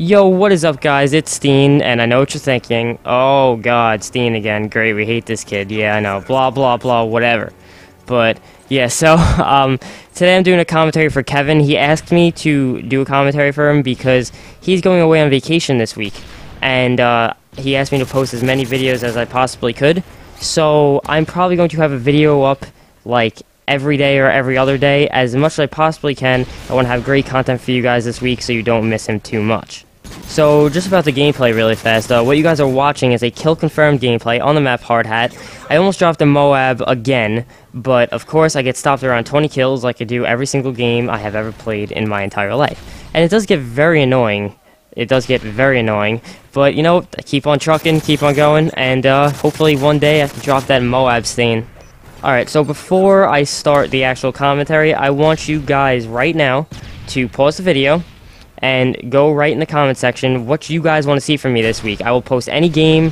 Yo, what is up, guys? It's Steen, and I know what you're thinking. Oh, God, Steen again. Great, we hate this kid. Yeah, I know. Blah, blah, blah, whatever. But, yeah, so, today I'm doing a commentary for Kevin. He asked me to do a commentary for him because he's going away on vacation this week. And, he asked me to post as many videos as I possibly could. So, I'm probably going to have a video up, like, every day or every other day, as much as I possibly can. I want to have great content for you guys this week so you don't miss him too much. So, just about the gameplay really fast, what you guys are watching is a kill-confirmed gameplay on the map Hard Hat. I almost dropped a Moab again, but of course I get stopped around 20 kills like I do every single game I have ever played in my entire life. And it does get very annoying. It does get very annoying, but you know, I keep on trucking, keep on going, and hopefully one day I can drop that Moab stain. Alright, so before I start the actual commentary, I want you guys right now to pause the video and go right in the comment section what you guys want to see from me this week. I will post any game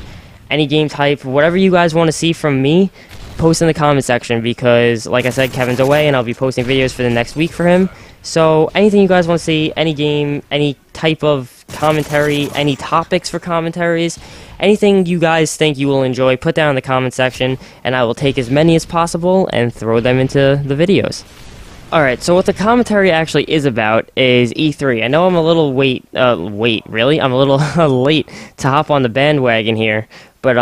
type, whatever you guys want to see from me, post in the comment section because, like I said, Kevin's away and I'll be posting videos for the next week for him. So anything you guys want to see, any game, any type of commentary, any topics for commentaries, anything you guys think you will enjoy, put down in the comment section, and I will take as many as possible and throw them into the videos. Alright, so what the commentary actually is about is E3. I know I'm a little I'm a little late to hop on the bandwagon here, but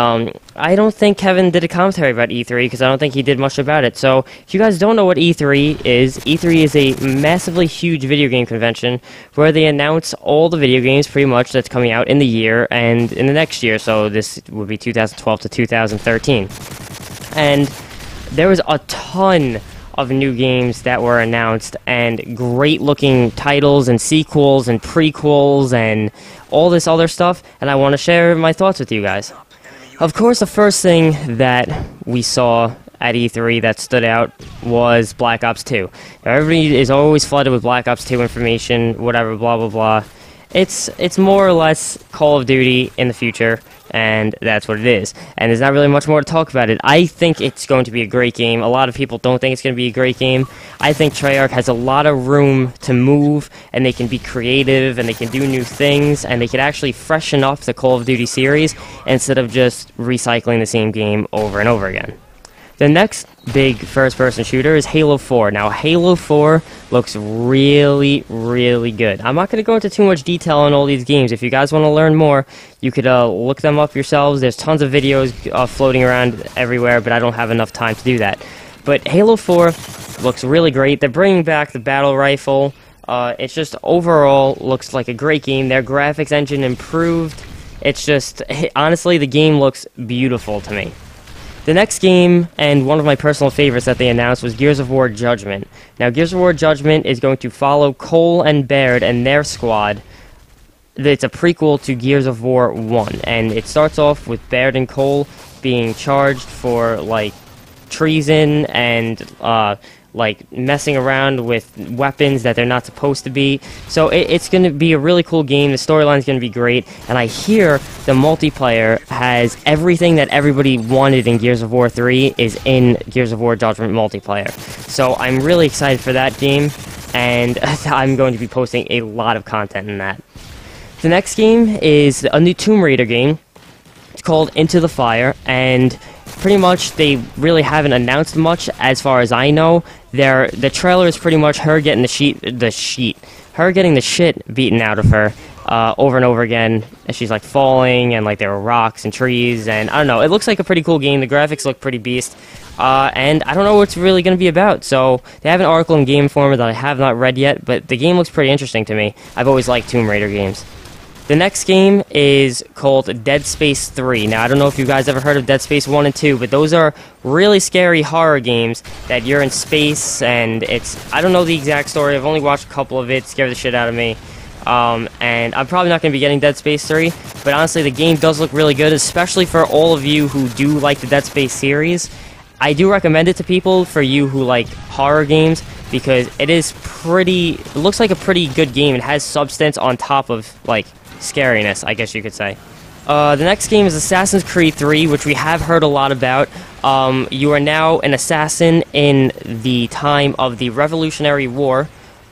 I don't think Kevin did a commentary about E3 because I don't think he did much about it. So, if you guys don't know what E3 is a massively huge video game convention where they announce all the video games pretty much that's coming out in the year and in the next year, so this would be 2012 to 2013. And there was a ton of new games that were announced, and great looking titles and sequels and prequels and all this other stuff, and I want to share my thoughts with you guys. Of course, the first thing that we saw at E3 that stood out was Black Ops 2. Now, everybody is always flooded with Black Ops 2 information, whatever, blah blah blah. It's more or less Call of Duty in the future, and that's what it is. And there's not really much more to talk about it. I think it's going to be a great game. A lot of people don't think it's going to be a great game. I think Treyarch has a lot of room to move, and they can be creative, and they can do new things, and they can actually freshen up the Call of Duty series instead of just recycling the same game over and over again. The next big first-person shooter is Halo 4. Now, Halo 4 looks really, really good. I'm not going to go into too much detail on all these games. If you guys want to learn more, you could look them up yourselves. There's tons of videos floating around everywhere, but I don't have enough time to do that. But Halo 4 looks really great. They're bringing back the battle rifle. It's just overall looks like a great game. Their graphics engine improved. It's just, honestly, the game looks beautiful to me. The next game, and one of my personal favorites that they announced, was Gears of War Judgment. Now, Gears of War Judgment is going to follow Cole and Baird and their squad. It's a prequel to Gears of War 1, and it starts off with Baird and Cole being charged for, like, treason and, like, messing around with weapons that they're not supposed to be. So it's going to be a really cool game. The storyline's going to be great. And I hear the multiplayer has everything that everybody wanted in Gears of War 3 is in Gears of War Judgment multiplayer. So I'm really excited for that game, and I'm going to be posting a lot of content in that. The next game is a new Tomb Raider game. It's called Into the Fire, and pretty much they really haven't announced much as far as I know. The trailer is pretty much her getting her getting the shit beaten out of her over and over again as she's like falling, and like there were rocks and trees, and I don't know, it looks like a pretty cool game. The graphics look pretty beast, and I don't know what it's really going to be about. So they have an article in Game Informer that I have not read yet, but the game looks pretty interesting to me. I've always liked Tomb Raider games. The next game is called Dead Space 3. Now, I don't know if you guys ever heard of Dead Space 1 and 2, but those are really scary horror games that you're in space, and I don't know the exact story. I've only watched a couple of it. It scared the shit out of me. And I'm probably not going to be getting Dead Space 3, but honestly, the game does look really good, especially for all of you who do like the Dead Space series. I do recommend it to people, for you who like horror games, because it looks like a pretty good game. It has substance on top of, like, scariness, I guess you could say. The next game is Assassin's Creed 3, which we have heard a lot about. You are now an assassin in the time of the Revolutionary War,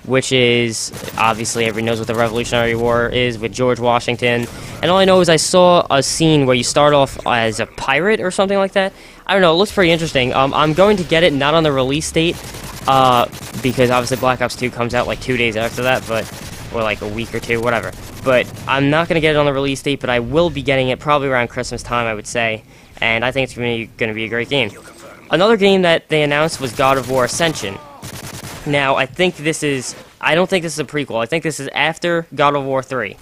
which is, obviously everybody knows what the Revolutionary War is with George Washington. And all I know is I saw a scene where you start off as a pirate or something like that. I don't know, it looks pretty interesting. I'm going to get it not on the release date, because obviously Black Ops 2 comes out like 2 days after that, or like a week or two, whatever. But I'm not going to get it on the release date, but I will be getting it probably around Christmas time, I would say. And I think it's going to be a great game. Another game that they announced was God of War Ascension. Now, I don't think this is a prequel. I think this is after God of War 3.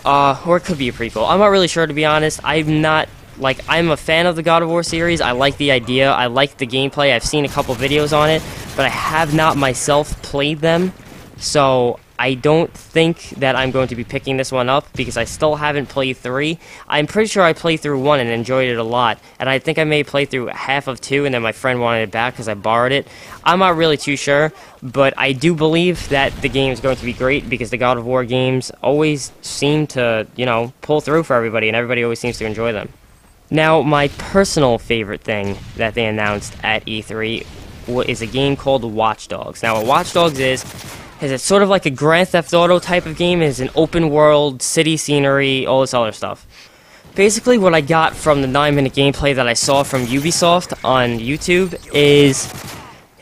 Or it could be a prequel. I'm not really sure, to be honest. I'm a fan of the God of War series. I like the idea. I like the gameplay. I've seen a couple videos on it, but I have not myself played them. So I don't think that I'm going to be picking this one up because I still haven't played 3. I'm pretty sure I played through 1 and enjoyed it a lot, and I think I may play through half of 2 and then my friend wanted it back because I borrowed it. I'm not really too sure, but I do believe that the game is going to be great because the God of War games always seem to, pull through for everybody, and everybody always seems to enjoy them. Now, my personal favorite thing that they announced at E3 is a game called Watch Dogs. Now, what Watch Dogs is it's sort of like a Grand Theft Auto type of game. It's an open world, city scenery, all this other stuff. Basically, what I got from the 9-minute gameplay that I saw from Ubisoft on YouTube is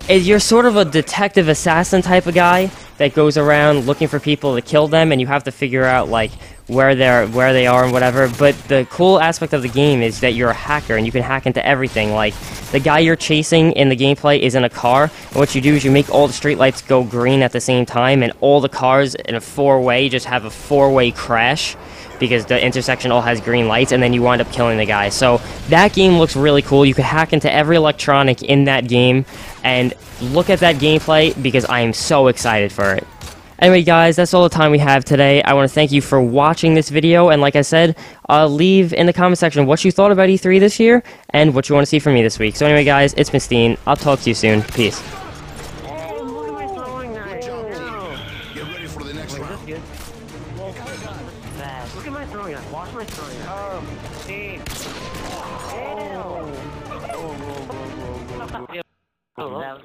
you're sort of a detective assassin type of guy that goes around looking for people to kill them, and you have to figure out like where they are and whatever. But the cool aspect of the game is that you're a hacker and you can hack into everything. Like the guy you're chasing in the gameplay is in a car, and what you do is you make all the streetlights go green at the same time, and all the cars in a 4-way just have a 4-way crash because the intersection all has green lights, and then you wind up killing the guy. So that game looks really cool. You can hack into every electronic in that game, and look at that gameplay because I am so excited for it. Anyway, guys, that's all the time we have today. I want to thank you for watching this video, and like I said, leave in the comment section what you thought about E3 this year and what you want to see from me this week. So anyway, guys, it's been Steen. I'll talk to you soon. Peace. Look at my throwing knife. Watch my throwing knife. Oh, Steve. Oh.